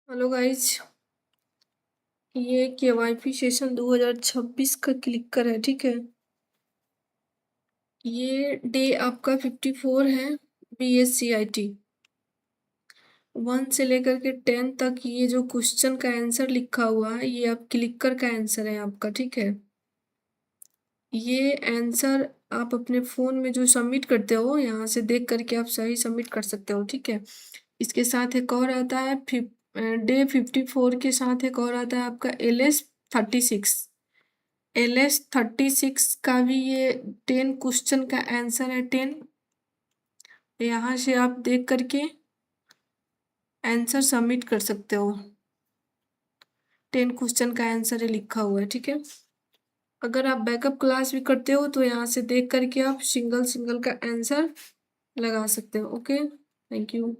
Hello guys, ये KYP session 2026 का clicker है। ठीक है, ये डे आपका 54 है। BS-CIT 1 से लेकर के 10 तक ये जो क्वेश्चन का आंसर लिखा हुआ है ये आप क्लिकर का आंसर है आपका। ठीक है, ये आंसर आप अपने फोन में जो सबमिट करते हो यहाँ से देख करके आप सही सबमिट कर सकते हो। ठीक है, इसके साथ एक और आता है डे 54 के साथ एक और आता है आपका LS36 का भी ये 10 क्वेश्चन का आंसर है। 10 यहाँ से आप देख करके आंसर सबमिट कर सकते हो। 10 क्वेश्चन का आंसर है लिखा हुआ है। ठीक है, अगर आप बैकअप क्लास भी करते हो तो यहाँ से देख करके आप सिंगल का आंसर लगा सकते हो। Okay, thank you.